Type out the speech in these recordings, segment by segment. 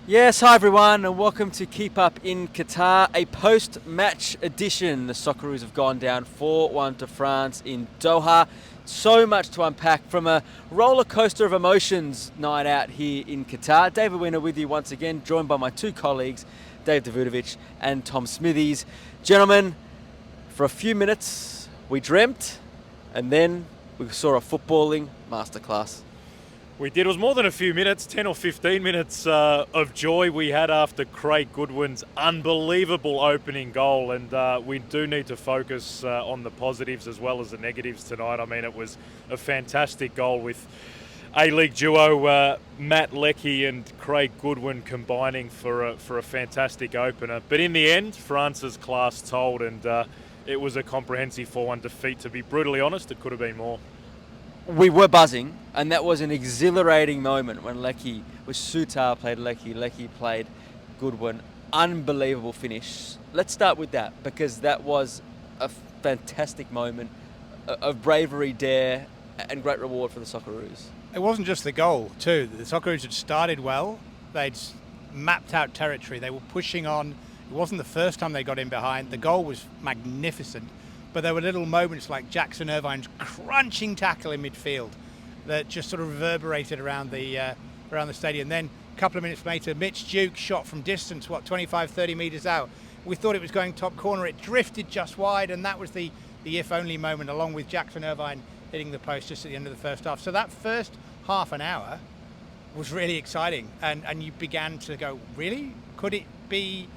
Yes, hi everyone, and welcome to Keep Up in Qatar, a post-match edition. The Socceroos have gone down 4-1 to France in Doha. So much to unpack from a roller coaster of emotions night out here in Qatar. David Weiner with you once again, joined by my two colleagues, Dave Davutovic and Tom Smithies. Gentlemen, for a few minutes we dreamt, and then we saw a footballing masterclass. We did. It was more than a few minutes, 10 or 15 minutes of joy we had after Craig Goodwin's unbelievable opening goal. And we do need to focus on the positives as well as the negatives tonight. I mean, it was a fantastic goal with A-League duo Matt Leckie and Craig Goodwin combining for a fantastic opener. But in the end, France's class told, and it was a comprehensive 4-1 defeat. To be brutally honest, it could have been more. We were buzzing, and that was an exhilarating moment when Leckie was Sutar played Leckie played Goodwin. Unbelievable finish. Let's start with that, because that was a fantastic moment of bravery, dare, and great reward for the Socceroos. It wasn't just the goal, too. The Socceroos had started well. They'd mapped out territory. They were pushing on. It wasn't the first time they got in behind. The goal was magnificent. But there were little moments like Jackson Irvine's crunching tackle in midfield that just sort of reverberated around the stadium. Then a couple of minutes later, Mitch Duke shot from distance, 25, 30 metres out. We thought it was going top corner. It drifted just wide, and that was the if-only moment, along with Jackson Irvine hitting the post just at the end of the first half. So that first half an hour was really exciting, and you began to go, really? Could it be?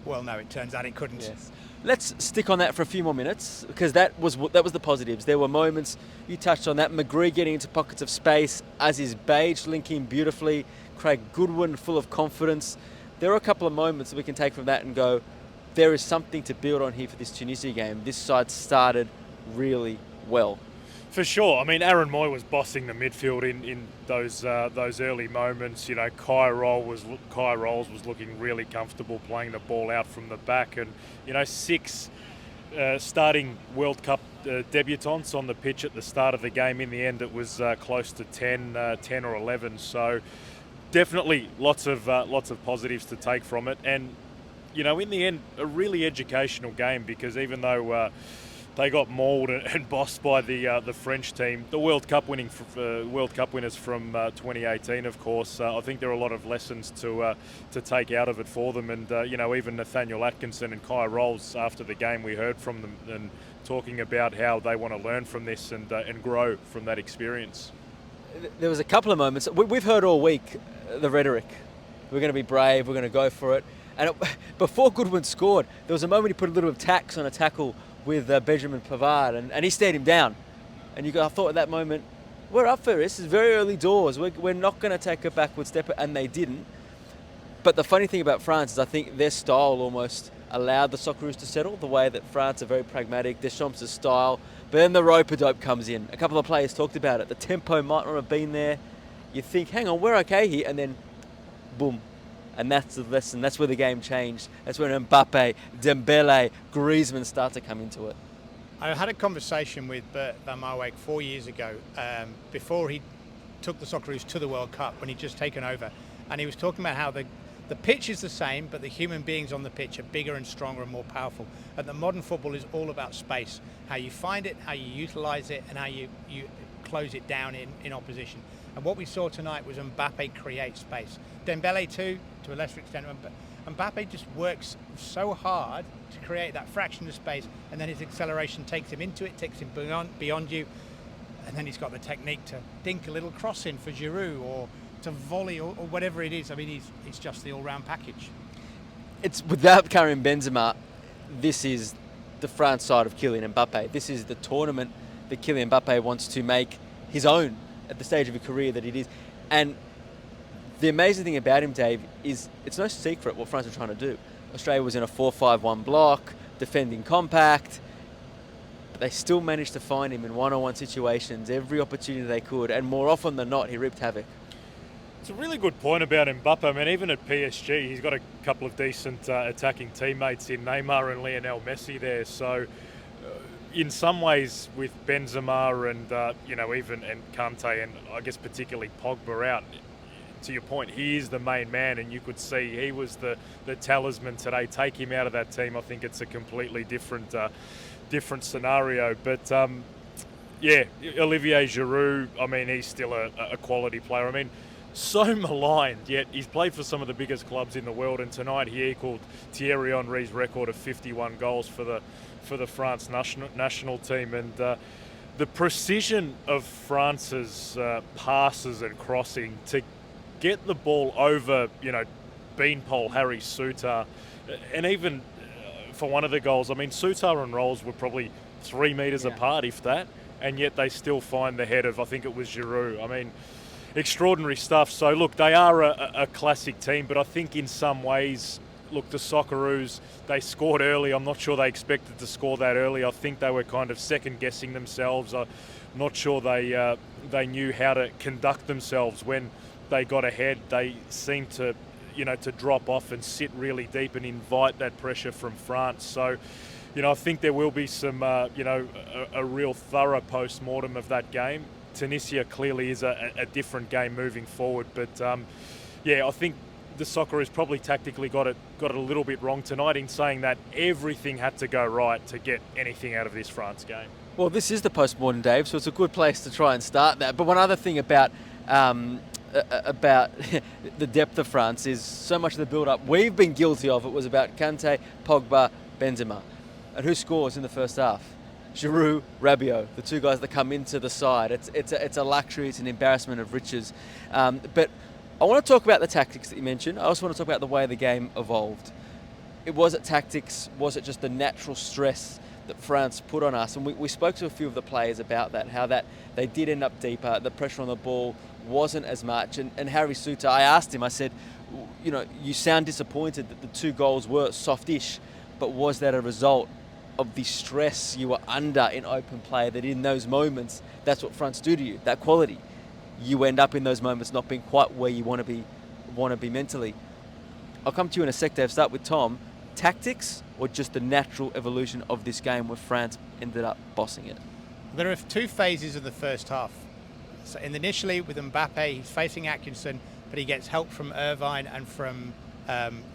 Well, no, it turns out it couldn't. Yes. Let's stick on that for a few more minutes, because that was the positives. There were moments, you touched on that, McGree getting into pockets of space, Aziz Beige linking beautifully, Craig Goodwin full of confidence. There are a couple of moments that we can take from that and go, there is something to build on here for this Tunisia game. This side started really well. For sure. I mean, Aaron Moy was bossing the midfield in those early moments. You know, Kai Rolls was looking really comfortable playing the ball out from the back, and you know, 6 starting World Cup debutants on the pitch at the start of the game. In the end, it was close to 10 or 11. So definitely lots of positives to take from it, and you know, in the end, a really educational game, because even though they got mauled and bossed by the French team, the World Cup winners from 2018, of course. I think there are a lot of lessons to take out of it for them, and you know, even Nathaniel Atkinson and Kai Rolls after the game, we heard from them and talking about how they want to learn from this and grow from that experience. There was a couple of moments. We've heard all week the rhetoric. We're going to be brave. We're going to go for it. And before Goodwin scored, there was a moment he put a little bit of tax on a tackle with Benjamin Pavard, and he stared him down. And I thought at that moment, we're up for this. It's very early doors. We're not going to take a backward step, and they didn't. But the funny thing about France is I think their style almost allowed the Socceroos to settle, the way that France are very pragmatic, Deschamps' style. But then the rope-a-dope comes in. A couple of players talked about it. The tempo might not have been there. You think, hang on, we're okay here, and then boom. And that's the lesson. That's where the game changed. That's when Mbappe, Dembele, Griezmann start to come into it. I had a conversation with Bert van Marwijk 4 years ago, before he took the Socceroos to the World Cup, when he'd just taken over. And he was talking about how the pitch is the same, but the human beings on the pitch are bigger and stronger and more powerful. And that modern football is all about space. How you find it, how you utilise it, and how you close it down in opposition. And what we saw tonight was Mbappe create space. Dembele too, to a lesser extent. Mbappe just works so hard to create that fraction of space, and then his acceleration takes him into it, takes him beyond you, and then he's got the technique to dink a little cross in for Giroud, or to volley, or whatever it is. I mean, he's just the all-round package. It's without Karim Benzema, this is the France side of Kylian Mbappe. This is the tournament that Kylian Mbappe wants to make his own at the stage of his career that it is. And the amazing thing about him, Dave, is it's no secret what France are trying to do. Australia was in a 4-5-1 block, defending compact, but they still managed to find him in one-on-one situations, every opportunity they could, and more often than not, he wreaked havoc. It's a really good point about Mbappe. I mean, even at PSG, he's got a couple of decent attacking teammates in Neymar and Lionel Messi there. So, in some ways, with Benzema and even Kante and I guess particularly Pogba out, to your point, he is the main man, and you could see he was the talisman today. Take him out of that team, I think it's a completely different scenario. But yeah, Olivier Giroud, I mean, he's still a quality player. I mean, so maligned, yet he's played for some of the biggest clubs in the world, and tonight he equalled Thierry Henry's record of 51 goals for the France national team. And the precision of France's passes and crossing to get the ball over, beanpole Harry Souttar, and even for one of the goals, I mean, Souttar and Rolls were probably 3 metres apart, if that, and yet they still find the head of, I think it was Giroud. I mean, extraordinary stuff. So look, they are a classic team, but I think in some ways, look, the Socceroos, they scored early. I'm not sure they expected to score that early. I think they were kind of second guessing themselves. I'm not sure they knew how to conduct themselves when they got ahead. They seemed to drop off and sit really deep and invite that pressure from France. So I think there will be some a real thorough post-mortem of that game. Tunisia clearly is a different game moving forward, but I think the Socceroos probably tactically got it a little bit wrong tonight in saying that everything had to go right to get anything out of this France game. Well, this is the post-mortem, Dave, so it's a good place to try and start that. But one other thing about the depth of France is so much of the build-up we've been guilty of. It was about Kante, Pogba, Benzema. And who scores in the first half? Giroud, Rabiot, the two guys that come into the side. It's a luxury, it's an embarrassment of riches. But I want to talk about the tactics that you mentioned. I also want to talk about the way the game evolved. Was it tactics? Was it just the natural stress that France put on us? And we spoke to a few of the players about that, how that they did end up deeper, the pressure on the ball wasn't as much. And Harry Souttar, I asked him, I said, you sound disappointed that the 2 goals were softish, but was that a result of the stress you were under in open play, that in those moments, that's what France do to you, that quality. You end up in those moments not being quite where you want to be mentally. I'll come to you in a sec, Dave. Start with Tom. Tactics or just the natural evolution of this game where France ended up bossing it? There are 2 phases of the first half. So initially with Mbappe, he's facing Atkinson, but he gets help from Irvine and from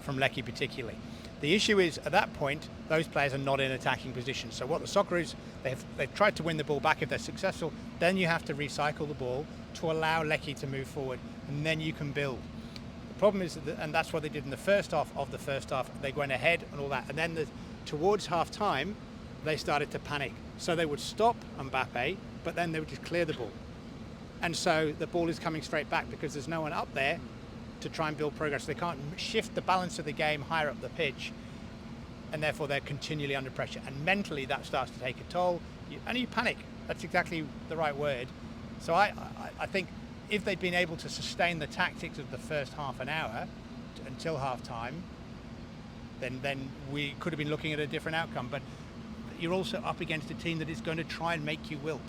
Leckie particularly. The issue is, at that point, those players are not in attacking position. So what the Socceroos, they've tried to win the ball back. If they're successful, then you have to recycle the ball to allow Leckie to move forward, and then you can build. The problem is, and that's what they did in the first half of the first half, they went ahead and all that. And then towards half-time, they started to panic. So they would stop Mbappe, but then they would just clear the ball. And so the ball is coming straight back because there's no one up there to try and build progress. They can't shift the balance of the game higher up the pitch, and therefore they're continually under pressure. And mentally, that starts to take a toll, and you panic. That's exactly the right word. So I think if they'd been able to sustain the tactics of the first half an hour until half-time, then we could have been looking at a different outcome. But you're also up against a team that is going to try and make you wilt.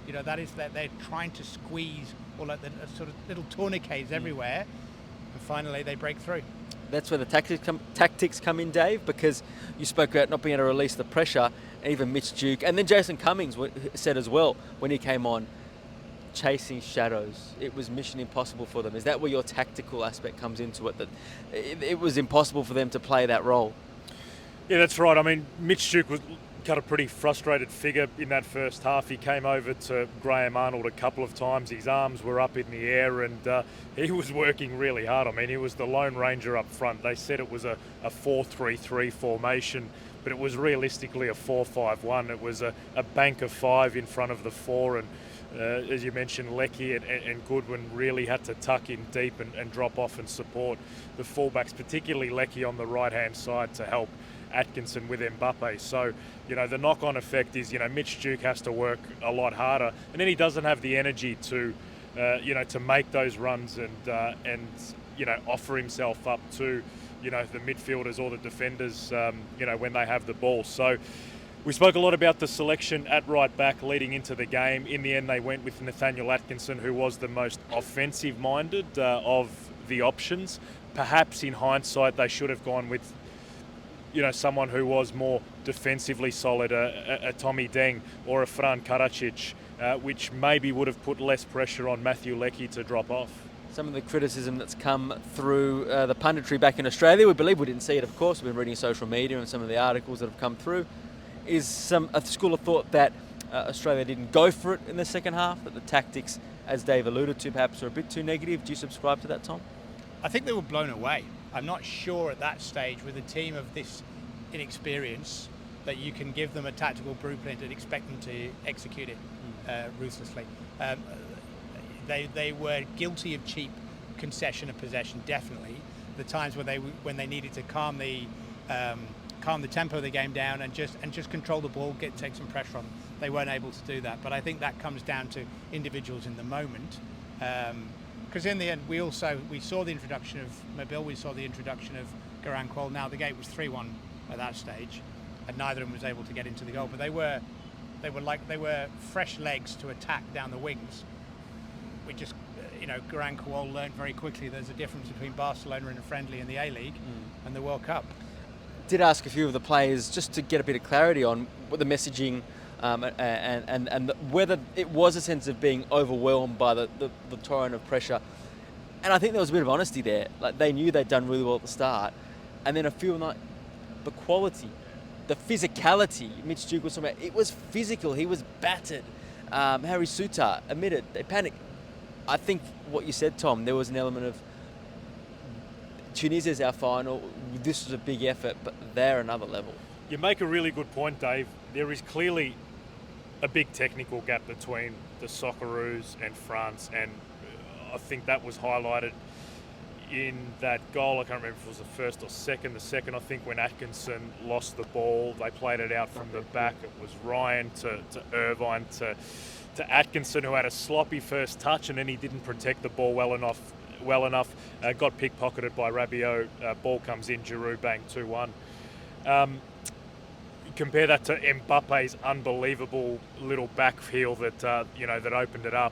That is that they're trying to squeeze all like the sort of little tourniquets everywhere. And finally, they break through. That's where the tactics come in, Dave, because you spoke about not being able to release the pressure. Even Mitch Duke, and then Jason Cummings said as well when he came on, chasing shadows. It was mission impossible for them. Is that where your tactical aspect comes into it? That it was impossible for them to play that role? Yeah, that's right. I mean, Mitch Duke was got a pretty frustrated figure in that first half. He came over to Graham Arnold a couple of times. His arms were up in the air, and he was working really hard. I mean, he was the Lone Ranger up front. They said it was a 4-3-3 formation, but it was realistically a 4-5-1. It was a bank of 5 in front of the 4, and as you mentioned, Leckie and Goodwin really had to tuck in deep and drop off and support the fullbacks, particularly Leckie on the right-hand side to help Atkinson with Mbappe. So, the knock-on effect is, Mitch Duke has to work a lot harder, and then he doesn't have the energy to, to make those runs and offer himself up to, the midfielders or the defenders, when they have the ball. So we spoke a lot about the selection at right back leading into the game. In the end, they went with Nathaniel Atkinson, who was the most offensive-minded of the options. Perhaps in hindsight, they should have gone with someone who was more defensively solid, a Tommy Deng or a Fran Karacic, which maybe would have put less pressure on Matthew Leckie to drop off. some of the criticism that's come through the punditry back in Australia. We believe we didn't see it, of course. We've been reading social media and some of the articles that have come through. Is a school of thought that Australia didn't go for it in the second half, that the tactics, as Dave alluded to, perhaps are a bit too negative. Do you subscribe to that, Tom? I think they were blown away. I'm not sure at that stage, with a team of this inexperience, that you can give them a tactical blueprint and expect them to execute it ruthlessly. They were guilty of cheap concession of possession, definitely. The times when they needed to calm the tempo of the game down and just control the ball, take some pressure on them, they weren't able to do that. But I think that comes down to individuals in the moment. Because in the end, we saw the introduction of Mobile, we saw the introduction of Garang Kwol. Now the gate was 3-1 at that stage, and neither of them was able to get into the goal. But they were fresh legs to attack down the wings. We just, Garang Kwol learned very quickly there's a difference between Barcelona in a friendly in the A-League and the World Cup. Did ask a few of the players just to get a bit of clarity on what the messaging and whether it was a sense of being overwhelmed by the torrent of pressure. And I think there was a bit of honesty there. Like, they knew they'd done really well at the start, and then a few like the quality, the physicality. Mitch Duke was talking about, it was physical. He was battered. Harry Souttar admitted they panicked. I think what you said, Tom, there was an element of Tunisia's our final. This was a big effort, but they're another level. You make a really good point, Dave. There is clearly a big technical gap between the Socceroos and France, and I think that was highlighted in that goal. I can't remember if it was the first or second. The second, I think, when Atkinson lost the ball, they played it out from the back. It was Ryan to Irvine to Atkinson, who had a sloppy first touch, and then he didn't protect the ball well enough. Got pickpocketed by Rabiot. Ball comes in, Janoub, bang, 2-1. Compare that to Mbappe's unbelievable little back heel that opened it up.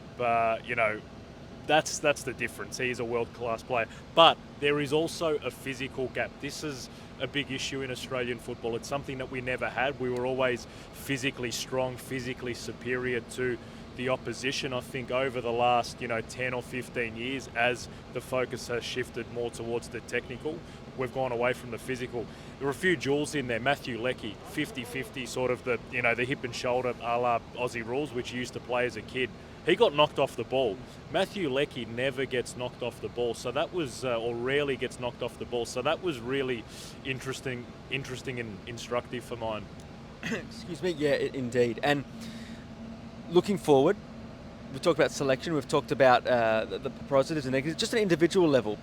That's the difference. He's a world-class player. But there is also a physical gap. This is a big issue in Australian football. It's something that we never had. We were always physically strong, physically superior to the opposition. I think over the last 10 or 15 years, as the focus has shifted more towards the technical, we've gone away from the physical. There were a few jewels in there. Matthew Leckie, 50-50, sort of the hip and shoulder a la Aussie rules, which he used to play as a kid. He got knocked off the ball. Matthew Leckie never gets knocked off the ball, so that was, or rarely gets knocked off the ball. So that was really interesting and instructive for mine. Excuse me. Yeah, indeed. And looking forward, we've talked about selection, we've talked about the positives and negatives, just an individual level.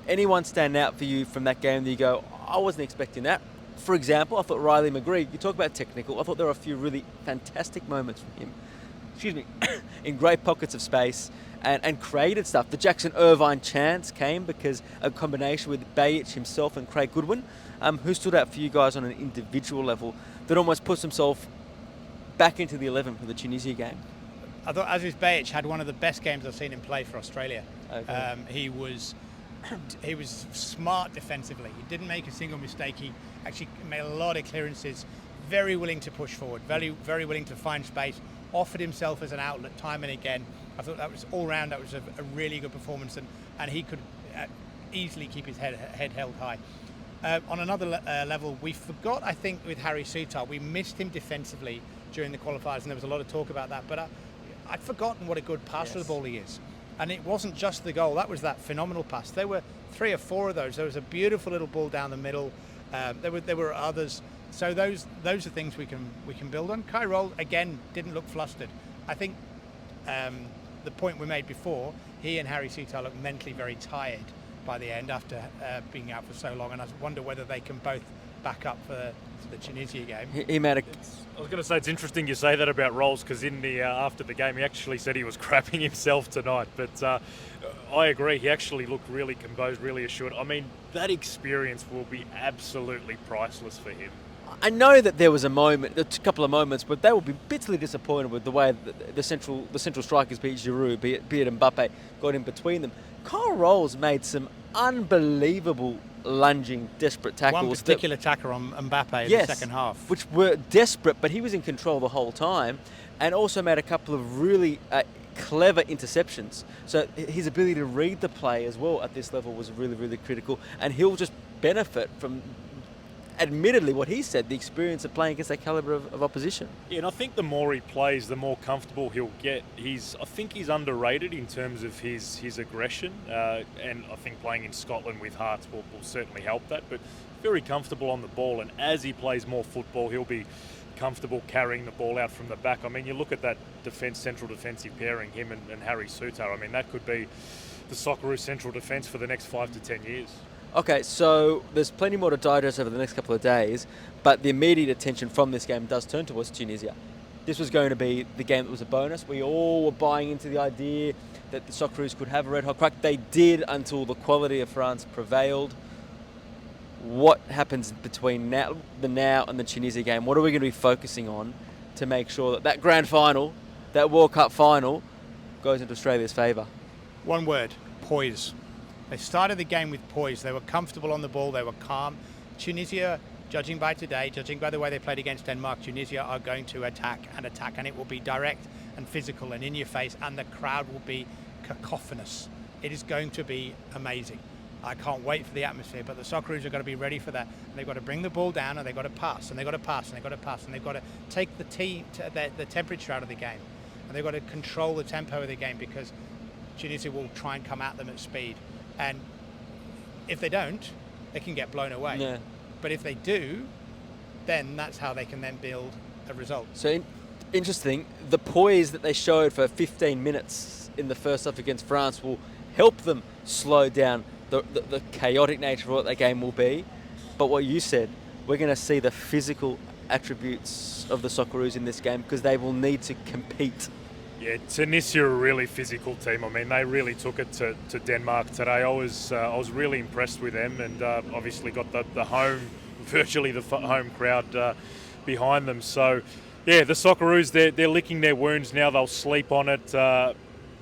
Anyone stand out for you from that game that you go, I wasn't expecting that? For example, I thought Riley McGree, you talk about technical, I thought there were a few really fantastic moments from him, in great pockets of space and created stuff. The Jackson Irvine chance came because a combination with Bajic himself and Craig Goodwin, who stood out for you guys on an individual level that almost puts himself back into the 11 for the Tunisia game. I thought Aziz Bajic had one of the best games I've seen him play for Australia. Okay. He was smart defensively. He didn't make a single mistake. He actually made a lot of clearances. Very willing to push forward. Very willing to find space. Offered himself as an outlet time and again. I thought that was all round. That was a really good performance, and he could easily keep his head held high. On another level, we forgot, I think, with Harry Souttar, we missed him defensively during the qualifiers, and there was a lot of talk about that. But I'd forgotten what a good passer of the ball he is. And it wasn't just the goal. That was that phenomenal pass. There were 3 or 4 of those. There was a beautiful little ball down the middle. There were others. So those are things we can build on. Kyrol, again, didn't look flustered. I think the point we made before, he and Harry Souttar looked mentally very tired by the end after being out for so long, and I wonder whether they can both back up for the Tunisia game. He made I was going to say, it's interesting you say that about Rolls, because in the after the game he actually said he was crapping himself tonight, but I agree, he actually looked really composed, really assured. I mean, that experience will be absolutely priceless for him. I know that there was a couple of moments, but they will be bitterly disappointed with the way the central strikers, be it Giroud, be it Mbappe, got in between them. Kyle Rolls made some unbelievable lunging, desperate tackles. One particular tackle on Mbappe in the second half. Which were desperate, but he was in control the whole time, and also made a couple of really clever interceptions. So his ability to read the play as well at this level was really, really critical. And he'll just benefit from, admittedly, what he said, the experience of playing against that calibre of opposition. Yeah, and I think the more he plays, the more comfortable he'll get. I think he's underrated in terms of his aggression, and I think playing in Scotland with Hearts will certainly help that. But very comfortable on the ball, and as he plays more football, he'll be comfortable carrying the ball out from the back. I mean, you look at that central defensive pairing, him and Harry Souttar. I mean, that could be the Socceroos central defence for the next 5 to 10 years. Okay, so there's plenty more to digest over the next couple of days, but the immediate attention from this game does turn towards Tunisia. This was going to be the game that was a bonus. We all were buying into the idea that the Socceroos could have a red-hot crack. They did, until the quality of France prevailed. What happens between now and the Tunisia game? What are we going to be focusing on to make sure that that grand final, that World Cup final, goes into Australia's favour? One word: poise. They started the game with poise. They were comfortable on the ball. They were calm. Tunisia, judging by today, judging by the way they played against Denmark, Tunisia are going to attack, and it will be direct and physical and in your face, and the crowd will be cacophonous. It is going to be amazing. I can't wait for the atmosphere, but the Socceroos are going to be ready for that. And they've got to bring the ball down, and they've got to pass, and they've got to pass, and they've got to pass, and they've got to take the temperature out of the game. And they've got to control the tempo of the game, because Tunisia will try and come at them at speed. And if they don't, they can get blown away. Yeah. But if they do, then that's how they can then build a result. So interesting, the poise that they showed for 15 minutes in the first half against France will help them slow down the chaotic nature of what that game will be. But what you said, we're going to see the physical attributes of the Socceroos in this game, because they will need to compete. Yeah, Tunisia are a really physical team. I mean, they really took it to Denmark today. I was really impressed with them, and obviously got the home crowd behind them. So, yeah, the Socceroos, they're licking their wounds now. They'll sleep on it.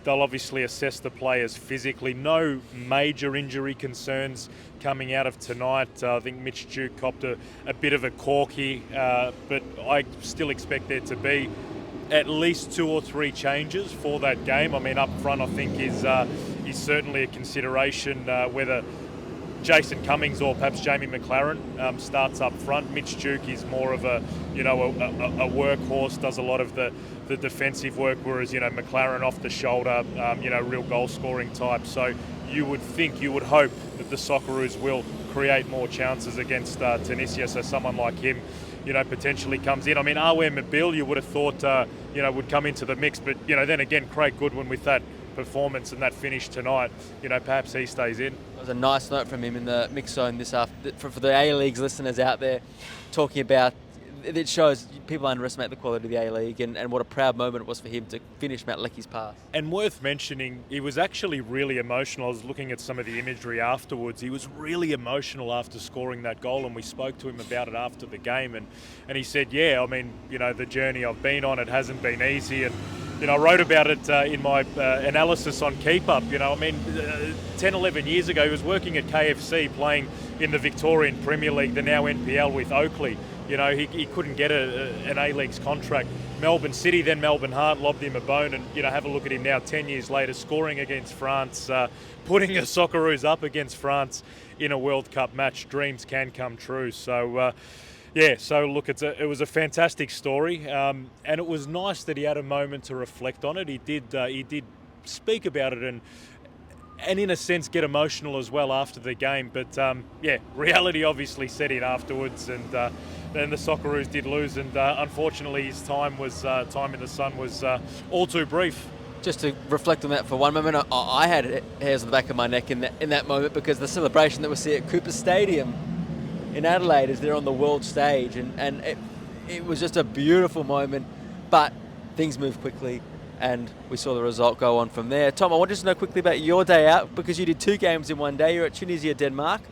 They'll obviously assess the players physically. No major injury concerns coming out of tonight. I think Mitch Duke copped a bit of a corky, but I still expect there to be at least 2 or 3 changes for that game. I mean, up front, I think is certainly a consideration, whether Jason Cummings or perhaps Jamie McLaren starts up front. Mitch Duke is more of a workhorse, does a lot of the defensive work, whereas McLaren off the shoulder, real goal scoring type. So you would hope that the Socceroos will create more chances against Tunisia. So someone like him, potentially comes in. I mean, Arwe Mobile, you would have thought, would come into the mix, but then again, Craig Goodwin with that performance and that finish tonight, perhaps he stays in. It was a nice note from him in the mix zone this afternoon. For the A-League's listeners out there, talking about, it shows people underestimate the quality of the A-League and what a proud moment it was for him to finish Matt Lecky's pass. And worth mentioning, he was actually really emotional. I was looking at some of the imagery afterwards. He was really emotional after scoring that goal, and we spoke to him about it after the game. And he said, yeah, I mean, the journey I've been on, it hasn't been easy. And I wrote about it in my analysis on KEEPUP. 10, 11 years ago, he was working at KFC playing in the Victorian Premier League, the now NPL with Oakley. He couldn't get an A-League's contract. Melbourne City, then Melbourne Heart, lobbed him a bone, and have a look at him now, 10 years later, scoring against France, putting the Socceroos up against France in a World Cup match. Dreams can come true. So, look, it was a fantastic story, and it was nice that he had a moment to reflect on it. He did speak about it and in a sense get emotional as well after the game. But reality obviously set in afterwards, and then the Socceroos did lose, and unfortunately his time in the sun was all too brief. Just to reflect on that for one moment, I had hairs on the back of my neck in that moment, because the celebration that we see at Cooper Stadium in Adelaide as they're on the world stage, and it was just a beautiful moment, but things moved quickly and we saw the result go on from there. Tom, I want to know quickly about your day out, because you did 2 games in one day. You're at Tunisia, Denmark.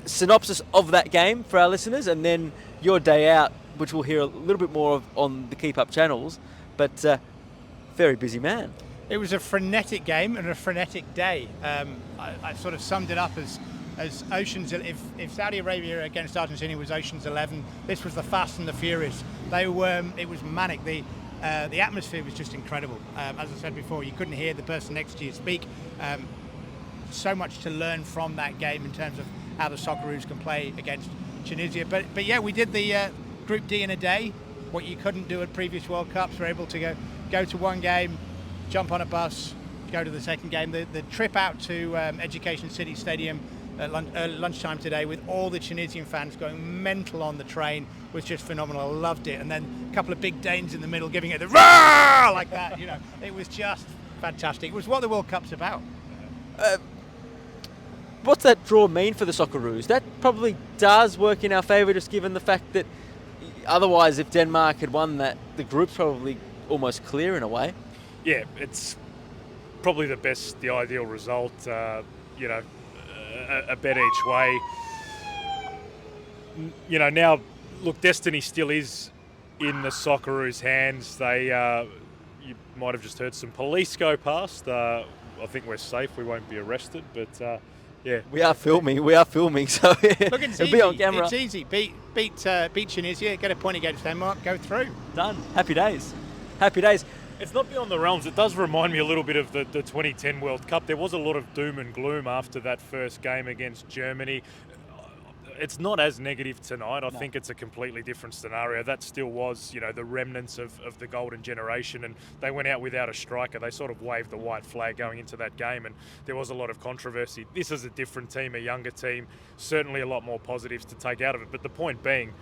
Synopsis of that game for our listeners, and then your day out, which we'll hear a little bit more of on the KEEPUP channels, but very busy man. It was a frenetic game and a frenetic day. I sort of summed it up as Oceans. If Saudi Arabia against Argentina was Oceans 11, this was the Fast and the Furious. It was manic. The atmosphere was just incredible. As I said before, you couldn't hear the person next to you speak. So much to learn from that game in terms of how the Socceroos can play against Tunisia. But yeah, we did the Group D in a day. What you couldn't do at previous World Cups, we're able to go to one game, jump on a bus, go to the second game. The trip out to Education City Stadium at lunchtime today with all the Tunisian fans going mental on the train was just phenomenal. I loved it. And then a couple of big Danes in the middle giving it the roar like that. It was just fantastic. It was what the World Cup's about. What's that draw mean for the Socceroos? That probably does work in our favour, just given the fact that otherwise, if Denmark had won that, the group's probably almost clear in a way. Yeah, it's probably the ideal result. A bet each way. Now, look, destiny still is in the Socceroos' hands. You might have just heard some police go past. I think we're safe. We won't be arrested, but. Yeah, we are filming, so look, it's it'll easy. be on camera. It's easy. Beat Tunisia, get a point against Denmark, go through. Done. Happy days. Happy days. It's not beyond the realms. It does remind me a little bit of the 2010 World Cup. There was a lot of doom and gloom after that first game against Germany. It's not as negative tonight. I think it's a completely different scenario. That still was, the remnants of the golden generation, and they went out without a striker. They sort of waved the white flag going into that game, and there was a lot of controversy. This is a different team, a younger team, certainly a lot more positives to take out of it. But the point being,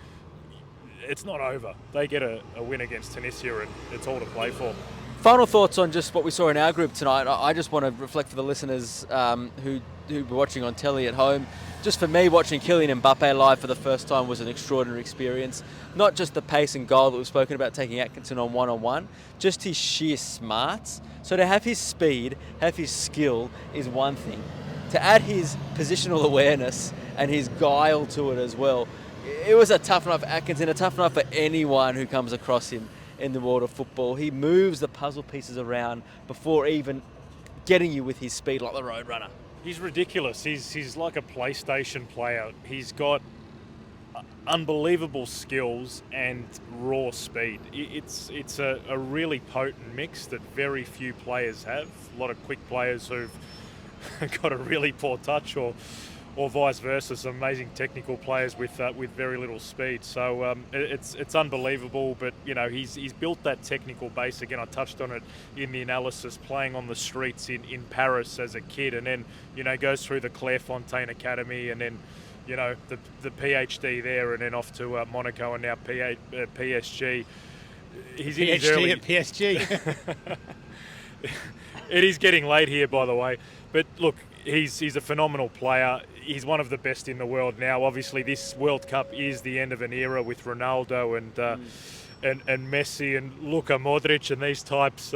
it's not over. They get a win against Tunisia, and it's all to play for. Final thoughts on just what we saw in our group tonight. I just want to reflect for the listeners who were watching on telly at home. Just for me, watching Kylian Mbappe live for the first time was an extraordinary experience. Not just the pace and goal that we've spoken about, taking Atkinson on one-on-one, just his sheer smarts. So to have his speed, have his skill is one thing. To add his positional awareness and his guile to it as well, it was a tough night for Atkinson, a tough night for anyone who comes across him in the world of football. He moves the puzzle pieces around before even getting you with his speed like the Roadrunner. He's ridiculous. He's like a PlayStation player. He's got unbelievable skills and raw speed. It's a really potent mix that very few players have. A lot of quick players who've got a really poor touch, or vice versa. Some amazing technical players with very little speed. So it's unbelievable. But he's built that technical base. Again, I touched on it in the analysis. Playing on the streets in Paris as a kid, and then goes through the Clairefontaine Academy, and then the PhD there, and then off to Monaco, and now PSG. He's in his early... at PSG. It is getting late here, by the way. But look, he's a phenomenal player. He's one of the best in the world now. Obviously, this World Cup is the end of an era with Ronaldo and Messi and Luka Modric and these types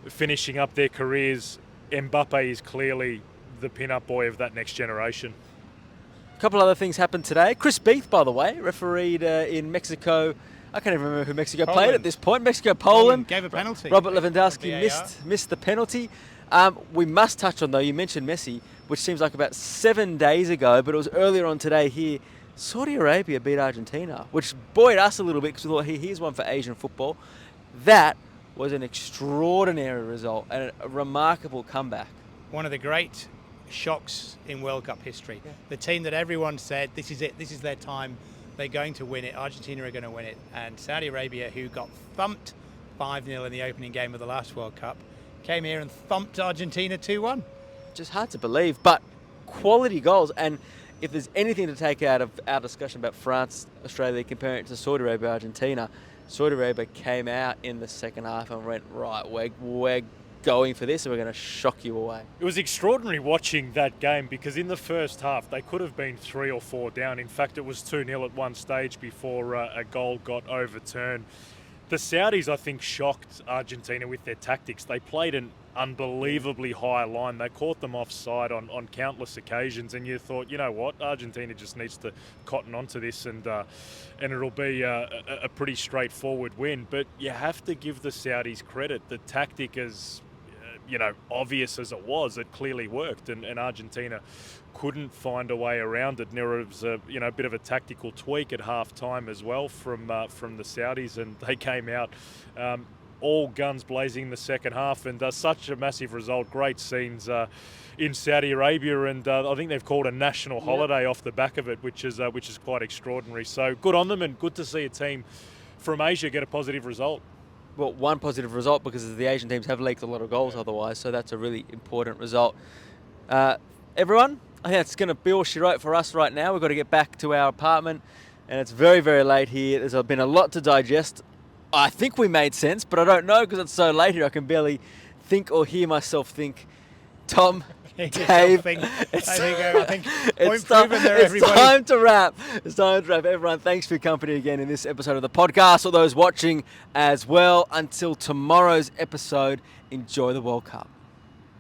finishing up their careers. Mbappe is clearly the pin-up boy of that next generation. A couple other things happened today. Chris Beath, by the way, refereed in Mexico. I can't even remember who Mexico played at this point. Poland gave a penalty. Robert Lewandowski missed the penalty. We must touch on, though, you mentioned Messi, which seems like about 7 days ago, but it was earlier on today here. Saudi Arabia beat Argentina, which buoyed us a little bit because we thought, here's one for Asian football. That was an extraordinary result and a remarkable comeback. One of the great shocks in World Cup history. Yeah. The team that everyone said, this is it, this is their time, they're going to win it, Argentina are going to win it. And Saudi Arabia, who got thumped 5-0 in the opening game of the last World Cup, came here and thumped Argentina 2-1. Just hard to believe, but quality goals. And if there's anything to take out of our discussion about France, Australia, comparing it to Saudi Arabia, Argentina, Saudi Arabia came out in the second half and went, right, we're going for this and we're going to shock you away. It was extraordinary watching that game because in the first half they could have been 3 or 4 down. In fact, it was 2-0 at one stage before a goal got overturned. The Saudis, I think, shocked Argentina with their tactics. They played an unbelievably high line. They caught them offside on countless occasions, and you thought, you know what, Argentina just needs to cotton onto this, and it'll be a pretty straightforward win. But you have to give the Saudis credit. The tactic has obvious as it was, it clearly worked, and Argentina couldn't find a way around it. And there was a bit of a tactical tweak at half time as well from the Saudis, and they came out all guns blazing in the second half, and such a massive result. Great scenes in Saudi Arabia, and I think they've called a national holiday off the back of it, which is quite extraordinary. So good on them, and good to see a team from Asia get a positive result. Well, one positive result, because the Asian teams have leaked a lot of goals otherwise, so that's a really important result. Everyone, I think that's going to be all she wrote for us right now. We've got to get back to our apartment, and it's very, very late here. There's been a lot to digest. I think we made sense, but I don't know because it's so late here. I can barely think or hear myself think. Tom, Dave, I think it's time to wrap. It's time to wrap. Everyone, thanks for your company again in this episode of the podcast. All those watching as well. Until tomorrow's episode, enjoy the World Cup.